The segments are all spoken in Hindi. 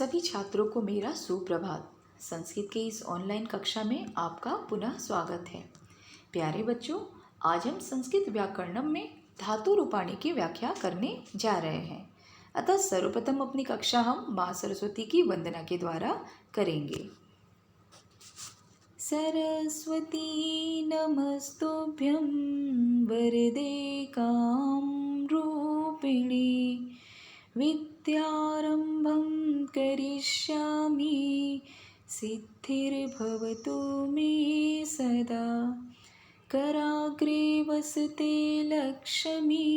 सभी छात्रों को मेरा सुप्रभात। संस्कृत के इस ऑनलाइन कक्षा में आपका पुनः स्वागत है। प्यारे बच्चों, आज हम संस्कृत व्याकरणम में धातु रूपाणी की व्याख्या करने जा रहे हैं। अतः सर्वप्रथम अपनी कक्षा हम माँ सरस्वती की वंदना के द्वारा करेंगे। सरस्वती नमस्तुभ्यं वरदे कामरूपिणी विद्यारंभं करिष्यामि सिद्धिर्भवतु मे सदा। कराग्रे वसते लक्ष्मी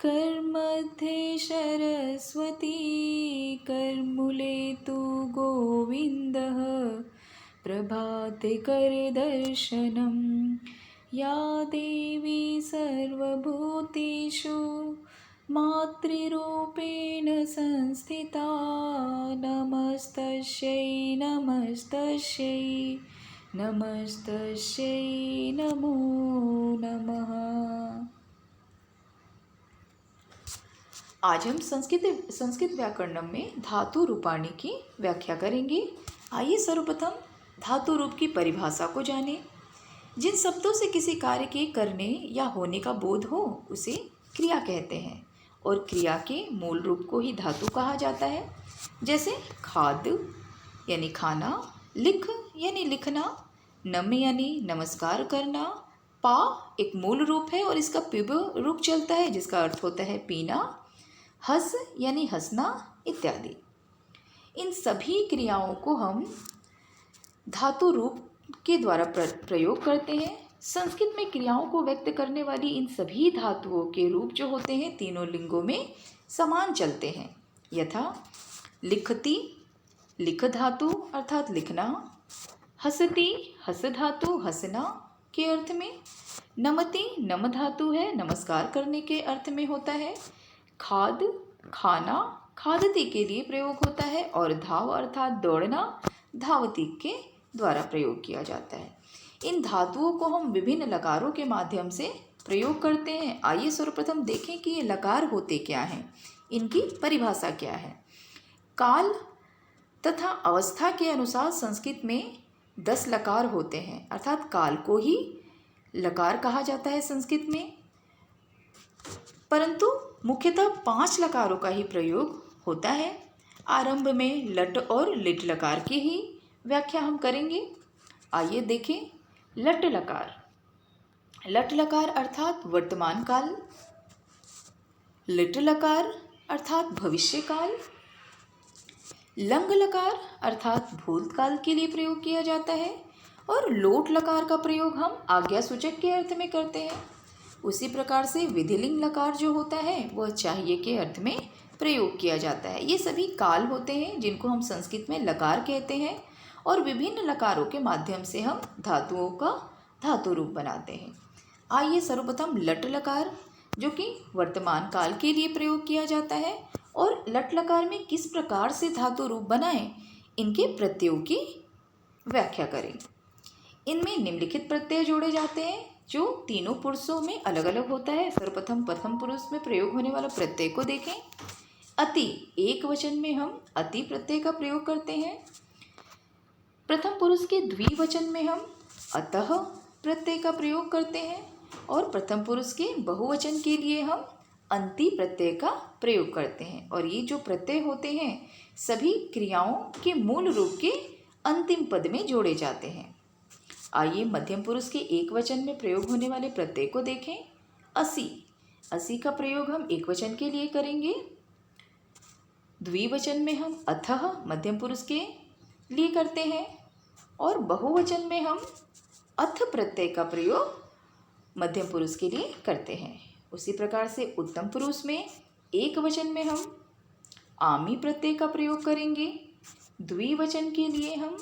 करमध्ये सरस्वती करमूले तु गोविन्दः प्रभाते करदर्शनं। या देवी सर्वभूतेषु मातृरूपेण संस्थिता नमस्तस्यै नमस्तस्यै नमस्तस्यै नमो नमः। आज हम संस्कृत व्याकरणम में धातु रूपाणी की व्याख्या करेंगे। आइए सर्वप्रथम धातु रूप की परिभाषा को जानें। जिन शब्दों से किसी कार्य के करने या होने का बोध हो उसे क्रिया कहते हैं और क्रिया के मूल रूप को ही धातु कहा जाता है। जैसे खाद यानी खाना, लिख यानी लिखना, नम यानी नमस्कार करना, पा एक मूल रूप है और इसका पिब रूप चलता है जिसका अर्थ होता है पीना, हस यानी हंसना इत्यादि। इन सभी क्रियाओं को हम धातु रूप के द्वारा प्रयोग करते हैं। संस्कृत में क्रियाओं को व्यक्त करने वाली इन सभी धातुओं के रूप जो होते हैं तीनों लिंगों में समान चलते हैं। यथा लिखति लिख धातु अर्थात लिखना, हसति हस धातु हंसना के अर्थ में, नमति नम धातु है नमस्कार करने के अर्थ में होता है, खाद खाना खादति के लिए प्रयोग होता है और धाव अर्थात दौड़ना धावति के द्वारा प्रयोग किया जाता है। इन धातुओं को हम विभिन्न लकारों के माध्यम से प्रयोग करते हैं। आइए सर्वप्रथम देखें कि ये लकार होते क्या हैं, इनकी परिभाषा क्या है। काल तथा अवस्था के अनुसार संस्कृत में 10 लकार होते हैं, अर्थात काल को ही लकार कहा जाता है संस्कृत में, परंतु मुख्यतः 5 लकारों का ही प्रयोग होता है। आरंभ में लट और लिट लकार की ही व्याख्या हम करेंगे। आइए देखें लट लकार। लट लकार अर्थात वर्तमान काल, लिट लकार अर्थात भविष्य काल, लंग लकार अर्थात भूतकाल के लिए प्रयोग किया जाता है और लोट लकार का प्रयोग हम आज्ञा सूचक के अर्थ में करते हैं। उसी प्रकार से विधिलिंग लकार जो होता है वह चाहिए के अर्थ में प्रयोग किया जाता है। ये सभी काल होते हैं जिनको हम संस्कृत में लकार कहते हैं और विभिन्न लकारों के माध्यम से हम धातुओं का धातु रूप बनाते हैं। आइए सर्वप्रथम लट लकार जो कि वर्तमान काल के लिए प्रयोग किया जाता है और लट लकार में किस प्रकार से धातु रूप बनाएं, इनके प्रत्ययों की व्याख्या करें। इनमें निम्नलिखित प्रत्यय जोड़े जाते हैं जो तीनों पुरुषों में अलग अलग होता है। सर्वप्रथम प्रथम पुरुष में प्रयोग होने वाला प्रत्यय को देखें। अति एक वचन में हम अति प्रत्यय का प्रयोग करते हैं। प्रथम पुरुष के द्विवचन में हम अतः प्रत्यय का प्रयोग करते हैं और प्रथम पुरुष के बहुवचन के लिए हम अन्ति प्रत्यय का प्रयोग करते हैं। और ये जो प्रत्यय होते हैं सभी क्रियाओं के मूल रूप के अंतिम पद में जोड़े जाते हैं। आइए मध्यम पुरुष के एक वचन में प्रयोग होने वाले प्रत्यय को देखें। असि असि का प्रयोग हम एक वचन के लिए करेंगे। द्विवचन में हम अथः मध्यम पुरुष के लिए करते हैं और बहुवचन में हम अथ प्रत्यय का प्रयोग मध्यम पुरुष के लिए करते हैं। उसी प्रकार से उत्तम पुरुष में एक वचन में हम आमी प्रत्यय का प्रयोग करेंगे, द्विवचन के लिए हम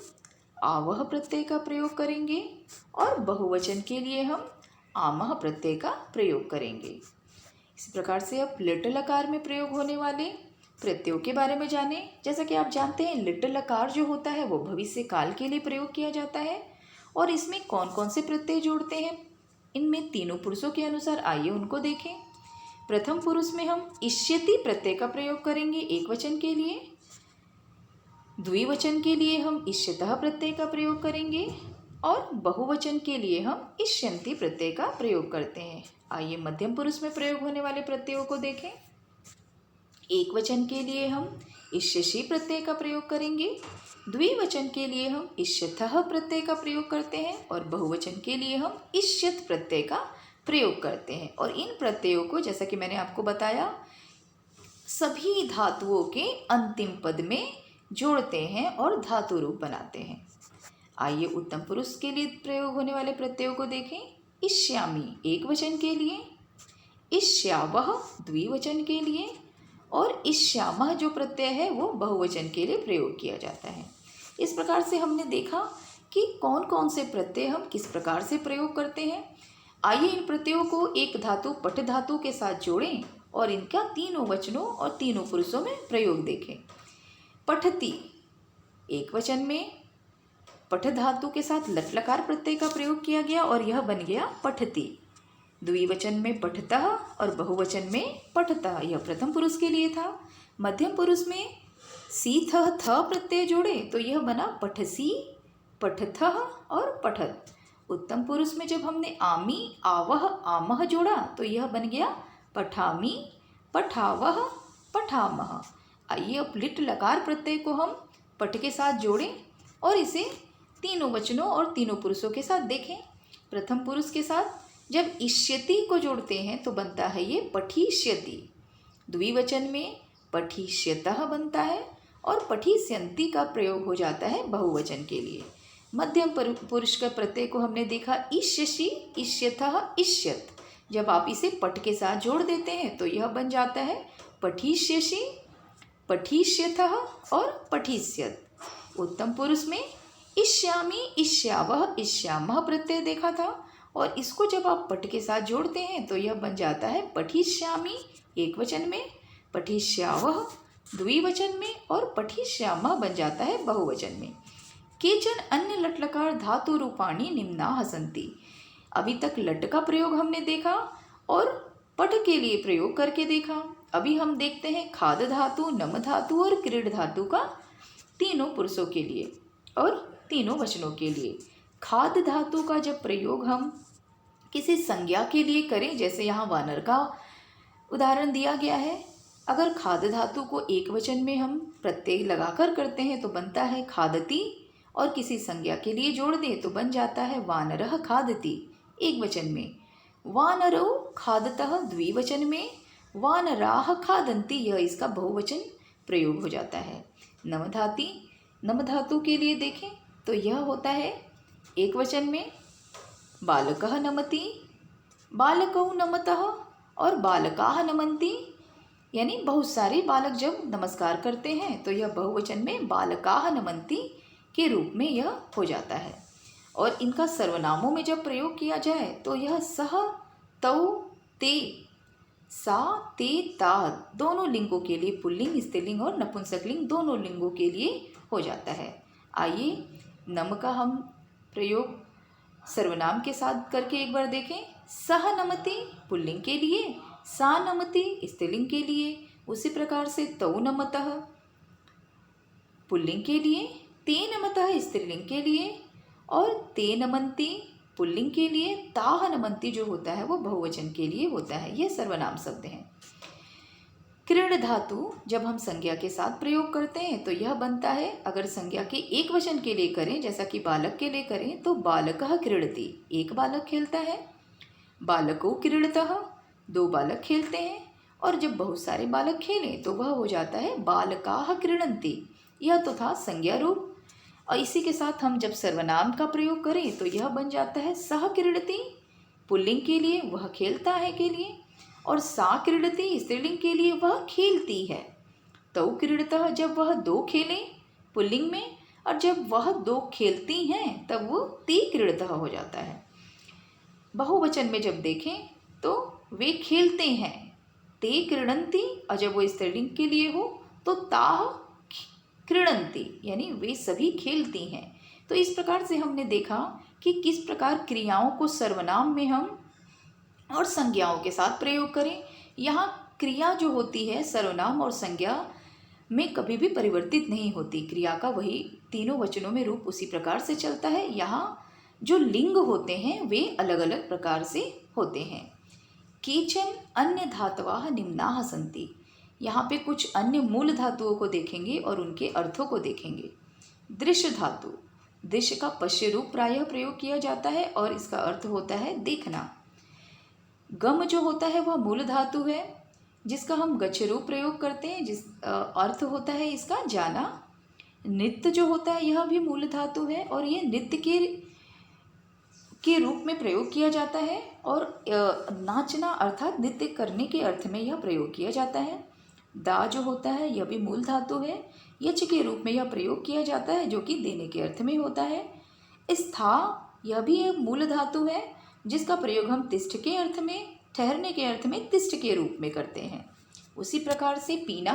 आवह प्रत्यय का प्रयोग करेंगे और बहुवचन के लिए हम आमह प्रत्यय का प्रयोग करेंगे। इसी प्रकार से अब लिट लकार में प्रयोग होने वाले प्रत्ययों के बारे में जानें। जैसा कि आप जानते हैं लिट लकार जो होता है वो भविष्य काल के लिए प्रयोग किया जाता है और इसमें कौन कौन से प्रत्यय जोड़ते हैं, इनमें तीनों पुरुषों के अनुसार आइए उनको देखें। प्रथम पुरुष में हम इष्यति प्रत्यय का प्रयोग करेंगे एक वचन के लिए। द्विवचन के लिए हम इष्यतः प्रत्यय का प्रयोग करेंगे और बहुवचन के लिए हम इष्यन्ति प्रत्यय का प्रयोग करते हैं। आइए मध्यम पुरुष में प्रयोग होने वाले प्रत्ययों को देखें। एक वचन के लिए हम इष्यसि प्रत्यय का प्रयोग करेंगे, द्विवचन के लिए हम इष्यतः प्रत्यय का प्रयोग करते हैं और बहुवचन के लिए हम इष्यत प्रत्यय का प्रयोग करते हैं। और इन प्रत्ययों को, जैसा कि मैंने आपको बताया, सभी धातुओं के अंतिम पद में जोड़ते हैं और धातु रूप बनाते हैं। आइए उत्तम पुरुष के लिए प्रयोग होने वाले प्रत्ययों को देखें। इष्यामि एक वचन के लिए, इष्यावः द्विवचन के लिए और इष्यामः जो प्रत्यय है वो बहुवचन के लिए प्रयोग किया जाता है। इस प्रकार से हमने देखा कि कौन कौन से प्रत्यय हम किस प्रकार से प्रयोग करते हैं। आइए इन प्रत्ययों को एक धातु पठ धातु के साथ जोड़ें और इनका तीनों वचनों और तीनों पुरुषों में प्रयोग देखें। पठति एक वचन में पठ धातु के साथ लट लकार प्रत्यय का प्रयोग किया गया और यह बन गया पठति। द्विवचन में पठतः और बहुवचन में पठतः, यह प्रथम पुरुष के लिए था। मध्यम पुरुष में सी थ थ प्रत्यय जोड़े तो यह बना पठसी, पठथः और पठत। उत्तम पुरुष में जब हमने आमी, आवह, आमह जोड़ा तो यह बन गया पठामी, पठावह, पठामह। आइए अब लिट लकार प्रत्यय को हम पठ के साथ जोड़ें और इसे तीनों वचनों और तीनों पुरुषों के साथ देखें। प्रथम पुरुष के साथ जब इष्यति को जोड़ते हैं तो बनता है ये पठिष्यति। द्विवचन में पठिष्यतः बनता है और पठिष्यन्ति का प्रयोग हो जाता है बहुवचन के लिए। मध्यम पुरुष का प्रत्यय को हमने देखा इष्यसि, इष्यतः, इष्यत। जब आप इसे पठ के साथ जोड़ देते हैं तो यह बन जाता है पठिष्यसि, पठिष्यतः और पठिष्यत। उत्तम पुरुष में इष्यामि, इष्यावः, इष्यामः प्रत्यय देखा था और इसको जब आप पठ के साथ जोड़ते हैं तो यह बन जाता है पठिष्यामि एक वचन में, पठिष्यावः द्विवचन में और पठिष्यामः बन जाता है बहुवचन में। केचन अन्य लट्लकार धातु रूपाणि निम्नाः सन्ति। अभी तक लट का प्रयोग हमने देखा और पठ के लिए प्रयोग करके देखा। अभी हम देखते हैं खाद धातु, नम धातु और क्रीड धातु का तीनों पुरुषों के लिए और तीनों वचनों के लिए। खाद धातु का जब प्रयोग हम किसी संज्ञा के लिए करें, जैसे यहाँ वानर का उदाहरण दिया गया है, अगर खाद धातु को एक वचन में हम प्रत्यय लगाकर करते हैं तो बनता है खादति और किसी संज्ञा के लिए जोड़ दें तो बन जाता है वानरः खादति एक वचन में, वानरौ खादतः द्विवचन में, वानराः खादन्ति यह इसका बहुवचन प्रयोग हो जाता है। नमधाति नम धातु के लिए देखें तो यह होता है एक वचन में बालकः नमति, बालकौ नमतः और बालकाः नमन्ति, यानी बहुत सारे बालक जब नमस्कार करते हैं तो यह बहुवचन में बालकाः नमन्ति के रूप में यह हो जाता है। और इनका सर्वनामों में जब प्रयोग किया जाए तो यह सह, तौ, ते, सा, ते, ता दोनों लिंगों के लिए, पुल्लिंग, स्त्रीलिंग और नपुंसकलिंग दोनों लिंगों के लिए हो जाता है। आइए नम का हम प्रयोग सर्वनाम के साथ करके एक बार देखें। सह नमति पुल्लिंग के लिए, सा नमति स्त्रीलिंग के लिए, उसी प्रकार से तौ नमतः पुल्लिंग के लिए, ते नमतः स्त्रीलिंग के लिए और ते नमन्ति पुल्लिंग के लिए, ताह नमन्ति जो होता है वो बहुवचन के लिए होता है। ये सर्वनाम शब्द हैं। क्रीड धातु जब हम संज्ञा के साथ प्रयोग करते हैं तो यह बनता है, अगर संज्ञा के एक वचन के लिए करें जैसा कि बालक के लिए करें तो बालकः क्रीडति एक बालक खेलता है, बालको क्रीडतः दो बालक खेलते हैं और जब बहुत सारे बालक खेलें तो वह हो जाता है बालकाः क्रीडन्ति। यह तो था संज्ञा रूप। और इसी के साथ हम जब सर्वनाम का प्रयोग करें तो यह बन जाता है सह क्रीडति पुल्लिंग के लिए वह खेलता है के लिए और सा क्रीडति स्त्रीलिंग के लिए वह खेलती है। तौ क्रीडतः जब वह दो खेलें पुल्लिंग में और जब वह दो खेलती हैं तब वो ते क्रीडतः हो जाता है। बहुवचन में जब देखें तो वे खेलते हैं ते क्रीडन्ति और जब वो स्त्रीलिंग के लिए हो तो ताह क्रीडन्ति यानी वे सभी खेलती हैं। तो इस प्रकार से हमने देखा कि किस प्रकार क्रियाओं को सर्वनाम में हम और संज्ञाओं के साथ प्रयोग करें। यहाँ क्रिया जो होती है सर्वनाम और संज्ञा में कभी भी परिवर्तित नहीं होती। क्रिया का वही तीनों वचनों में रूप उसी प्रकार से चलता है। यहाँ जो लिंग होते हैं वे अलग अलग प्रकार से होते हैं। केचन अन्य धातवाः निम्नाः सन्ति। यहाँ पे कुछ अन्य मूल धातुओं को देखेंगे और उनके अर्थों को देखेंगे। दृश्य धातु, दृश्य का पश्य रूप प्रायः प्रयोग किया जाता है और इसका अर्थ होता है देखना। गम जो होता है वह मूल धातु है जिसका हम गच्छ रूप प्रयोग करते हैं, जिस अर्थ होता है इसका जाना। नित्य जो होता है यह भी मूल धातु है और यह नित्य के रूप में प्रयोग किया जाता है और नाचना अर्थात नृत्य करने के अर्थ में यह प्रयोग किया जाता है। दा जो होता है यह भी मूल धातु है, यच के रूप में यह प्रयोग किया जाता है जो कि देने के अर्थ में होता है। स्था यह भी एक मूल धातु है जिसका प्रयोग हम तिष्ठ के अर्थ में, ठहरने के अर्थ में तिष्ठ के रूप में करते हैं। उसी प्रकार से पीना,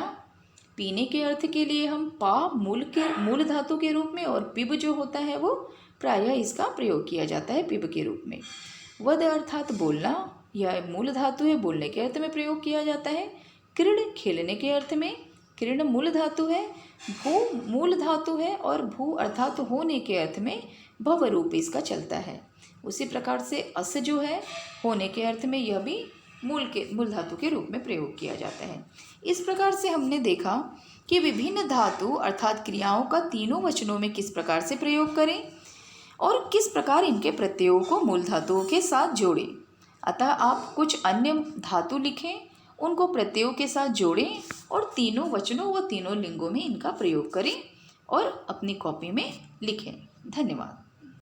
पीने के अर्थ के लिए हम पा मूल धातु के रूप में और पिब जो होता है वो प्रायः इसका प्रयोग किया जाता है पिब के रूप में। वद अर्थात बोलना, यह मूल धातु है, बोलने के अर्थ में प्रयोग किया जाता है। क्रीड़ खेलने के अर्थ में, क्रीड़ मूल धातु है। भू मूल धातु है और भू अर्थात होने के अर्थ में भव रूप इसका चलता है। उसी प्रकार से अस जो है होने के अर्थ में यह भी मूल धातु के रूप में प्रयोग किया जाता है। इस प्रकार से हमने देखा कि विभिन्न धातु अर्थात क्रियाओं का तीनों वचनों में किस प्रकार से प्रयोग करें और किस प्रकार इनके प्रत्ययों को मूल धातुओं के साथ जोड़ें। अतः आप कुछ अन्य धातु लिखें, उनको प्रत्ययों के साथ जोड़ें और तीनों वचनों व तीनों लिंगों में इनका प्रयोग करें और अपनी कॉपी में लिखें। धन्यवाद।